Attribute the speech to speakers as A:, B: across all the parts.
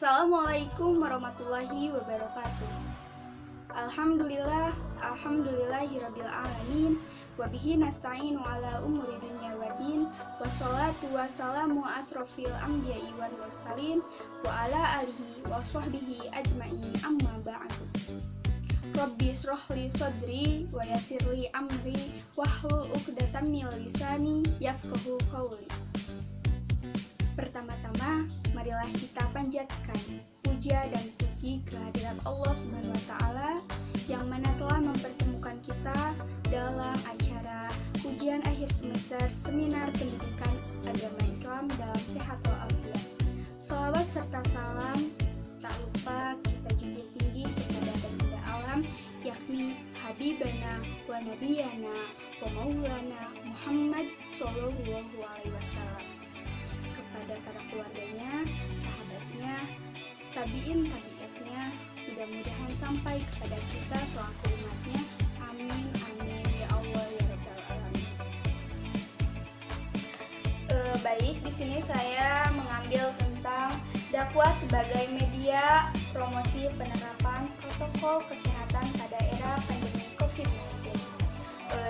A: Assalamualaikum warahmatullahi wabarakatuh. Alhamdulillahirabbil alamin wa bihi nasta'inu ala umuri dunya waddin wassalatu wassalamu asrofil anbiya'i wal mursalin wa ala alihi wa sahbihi ajmain amma ba'du. Rabbi shrahli sadri wa yassirli amri wahlul 'uqdatam min lisani yafqahu qawli. Pertama-tama, marilah kita panjatkan puja dan puji kehadirat Allah Subhanahu wa Ta'ala yang mana telah mempertemukan kita dalam acara ujian akhir semester Seminar Pendidikan Agama Islam dalam Sehat walafiat. Shalawat serta salam tak lupa kita junjung tinggi kepada baginda alam, yakni Habibana wa Nabiyana wa Maulana Muhammad Sallallahu Alaihi Wasallam, kepada para keluarganya, sahabatnya, tabi'atnya, mudah-mudahan sampai kepada kita selaku umatnya. Amin, amin, ya Allah, ya Rabbal Alamin. Baik, di sini saya mengambil tentang dakwah sebagai media promosi penerapan protokol kesehatan pada era pandemi COVID-19.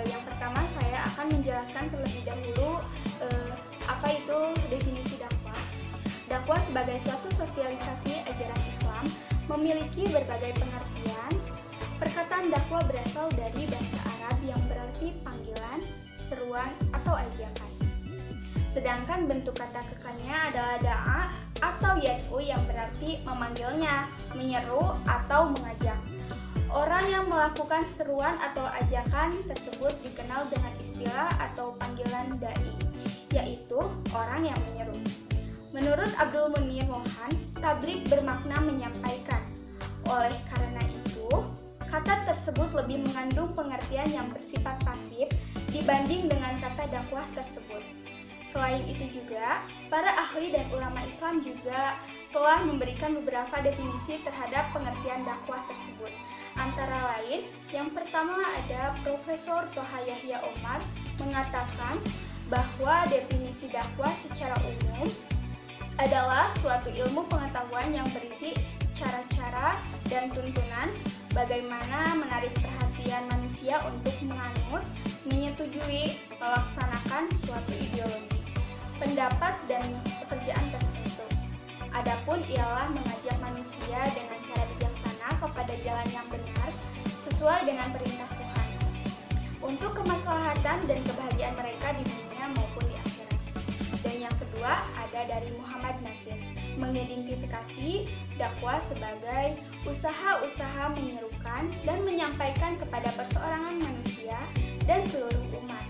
A: Yang pertama, saya akan menjelaskan terlebih dahulu apa itu definisi dakwah. Dakwah sebagai suatu sosialisasi ajaran Islam memiliki berbagai pengertian. Perkataan dakwah berasal dari bahasa Arab yang berarti panggilan, seruan, atau ajakan. Sedangkan bentuk kata kekalnya adalah da'a atau yad'u yang berarti memanggilnya, menyeru, atau mengajak. Orang yang melakukan seruan atau ajakan tersebut dikenal dengan istilah atau panggilan da'i, yaitu orang yang menyeru. Menurut Abdul Munir Mohan, tabligh bermakna menyampaikan. Oleh karena itu, kata tersebut lebih mengandung pengertian yang bersifat pasif dibanding dengan kata dakwah tersebut. Selain itu juga, para ahli dan ulama Islam juga telah memberikan beberapa definisi terhadap pengertian dakwah tersebut. Antara lain, yang pertama ada Profesor Toha Yahya Omar mengatakan bahwa definisi dakwah secara umum adalah suatu ilmu pengetahuan yang berisi cara-cara dan tuntunan bagaimana menarik perhatian manusia untuk menganut, menyetujui, melaksanakan suatu ideologi, pendapat, dan pekerjaan tertentu. Adapun ialah mengajak manusia dengan cara bijaksana kepada jalan yang benar sesuai dengan perintah Tuhan untuk kemaslahatan dan kebahagiaan mereka di dunia maupun di akhirat. Dan yang kedua ada dari Muhammad Nasir mengidentifikasi dakwah sebagai usaha-usaha menyerukan dan menyampaikan kepada perseorangan manusia dan seluruh umat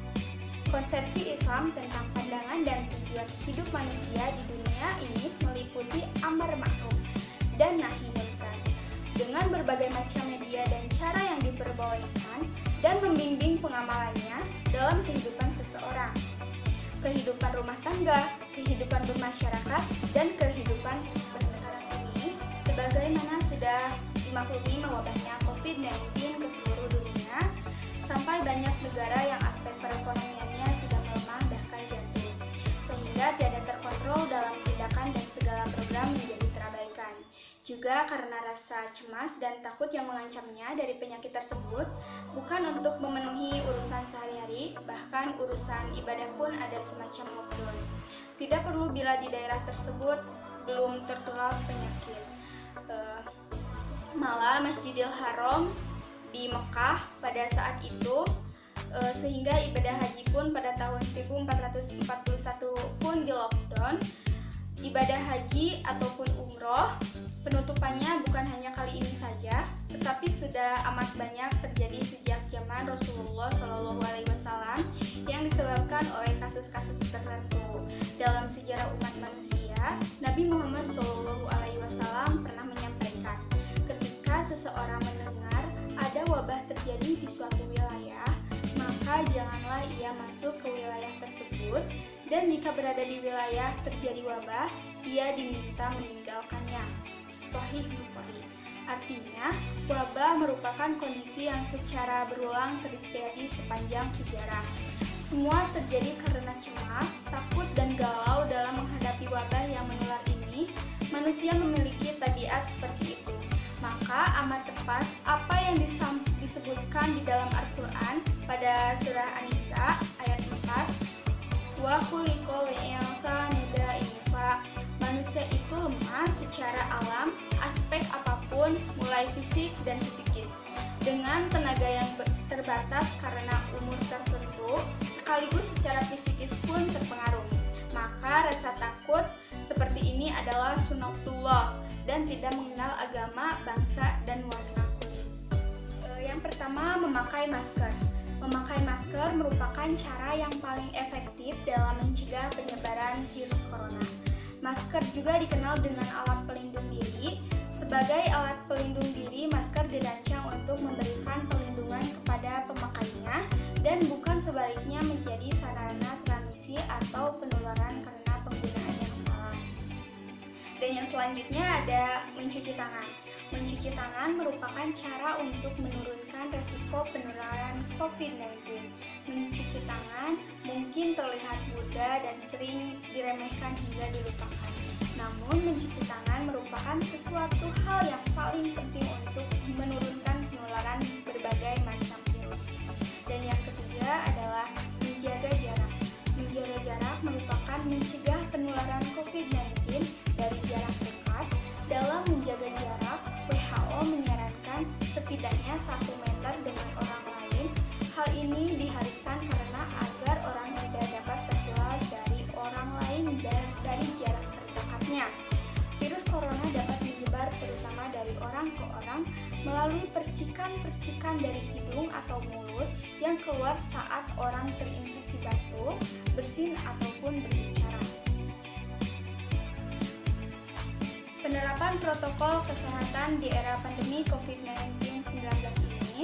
A: konsepsi Islam tentang pandangan dan tujuan hidup manusia di dunia ini meliputi amar ma'ruf dan nahi munkar dengan berbagai macam media dan cara yang diperbolehkan dan membimbing pengamalannya dalam kehidupan seseorang, kehidupan rumah tangga, kehidupan bermasyarakat, dan kehidupan sekarang ini sebagaimana sudah dimaklumi wabahnya COVID-19 ke seluruh dunia sampai banyak negara yang aspek perekonomiannya sudah melemah bahkan jatuh, sehingga tiada terkontrol dalam tindakan dan segala program menjadi terabaikan. Juga karena rasa cemas dan takut yang mengancamnya dari penyakit tersebut bukan untuk memenuhi urusan sehari-hari, bahkan urusan ibadah pun ada semacam lockdown. Tidak perlu bila di daerah tersebut belum tertular penyakit. Malah Masjidil Haram di Mekah pada saat itu sehingga ibadah haji pun pada tahun 1441 pun di lockdown. Ibadah haji ataupun umroh penutupannya bukan hanya kali ini saja, tetapi sudah amat banyak terjadi sejak zaman Rasulullah Shallallahu Alaihi Wasallam yang disebabkan oleh kasus-kasus tertentu. Dalam sejarah umat manusia, Nabi Muhammad Shallallahu Alaihi Wasallam pernah menyampaikan, ketika seseorang mendengar ada wabah terjadi di suatu wilayah, maka janganlah ia masuk ke wilayah tersebut, dan jika berada di wilayah terjadi wabah, ia diminta meninggalkannya. Sahih Bukhari. Artinya, wabah merupakan kondisi yang secara berulang terjadi sepanjang sejarah. Semua terjadi karena cemas, takut, dan galau dalam menghadapi wabah yang menular ini, Manusia memiliki tabiat seperti itu. Maka amat tepat apa yang disebutkan di dalam Al-Quran pada surah An-Nisa ayat 4, wa khuliqal insanu da'ifa. Manusia itu lemah secara alam, aspek apapun, mulai fisik dan psikis. Dengan tenaga yang terbatas karena umur tertentu, sekaligus secara psikis pun terpengaruh. Maka rasa takut seperti ini adalah sunatullah dan tidak mengenal agama, bangsa, dan warna kulit. Yang pertama, memakai masker. Memakai masker merupakan cara yang paling efektif dalam mencegah penyebaran virus corona. Masker juga dikenal dengan alat pelindung diri. Sebagai alat pelindung diri, masker dirancang untuk memberikan perlindungan kepada pemakainya dan bukan sebaliknya menjadi sarana transmisi atau penularan karena penggunaan yang salah. Dan yang selanjutnya ada mencuci tangan. Mencuci tangan merupakan cara untuk menurunkan resiko penularan COVID-19. Mencuci tangan mungkin terlihat mudah dan sering diremehkan hingga dilupakan. Namun, mencuci tangan merupakan sesuatu hal yang paling penting untuk menurunkan penularan berbagai macam virus. Dan yang ketiga adalah menjaga jarak. Menjaga jarak merupakan mencegah penularan COVID-19 dari jarak dekat. Dalam menjaga jarak, WHO menyarankan setidaknya 1 meter dengan orang lain. Hal ini diharuskan karena agar orang tidak dapat tertular dari orang lain dan dari jarak terdekatnya. Virus corona dapat menyebar terutama dari orang ke orang melalui percikan-percikan dari hidung atau mulut yang keluar saat orang terinfeksi batuk, bersin, ataupun berbicara. Penerapan protokol kesehatan di era pandemi COVID-19 ini,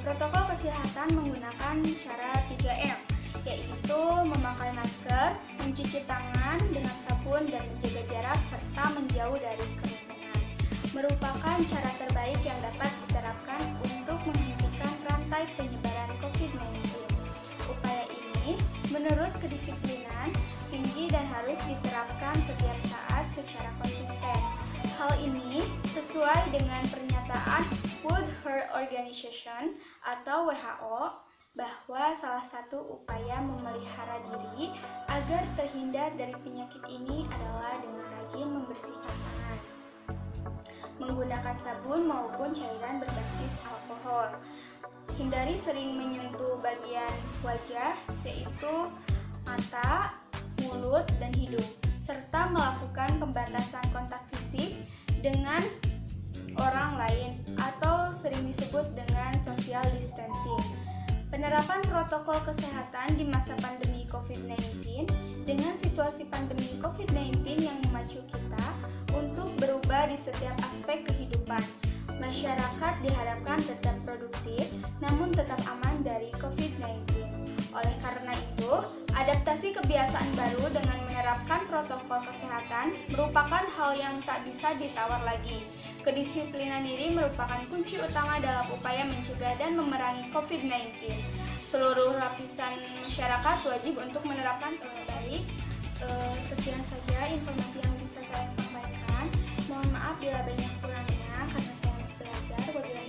A: protokol kesehatan menggunakan cara 3M, yaitu memakai masker, mencuci tangan dengan sabun dan menjaga jarak serta menjauh dari kerumunan. Merupakan cara terbaik yang dapat diterapkan untuk menghentikan rantai penyebaran COVID-19. Upaya ini menurut kedisiplinan tinggi dan harus diterapkan setiap saat secara konsisten. Hal ini sesuai dengan pernyataan World Health Organization atau WHO bahwa salah satu upaya memelihara diri agar terhindar dari penyakit ini adalah dengan rajin membersihkan tangan, menggunakan sabun maupun cairan berbasis alkohol. Hindari sering menyentuh bagian wajah, yaitu mata, mulut, dan hidung, serta melakukan pembatasan kontak fisik dengan orang lain atau sering disebut dengan social distancing. Penerapan protokol kesehatan di masa pandemi COVID-19 dengan situasi pandemi COVID-19 yang memacu kita untuk berubah di setiap aspek kehidupan. Masyarakat diharapkan tetap produktif namun tetap aman dari COVID-19. Oleh karena itu, adaptasi kebiasaan baru dengan menerapkan protokol kesehatan merupakan hal yang tak bisa ditawar lagi. Kedisiplinan diri merupakan kunci utama dalam upaya mencegah dan memerangi COVID-19. Seluruh lapisan masyarakat wajib untuk menerapkan baik. Sekian saja informasi yang bisa saya sampaikan. Mohon maaf bila banyak kurangnya karena saya masih belajar.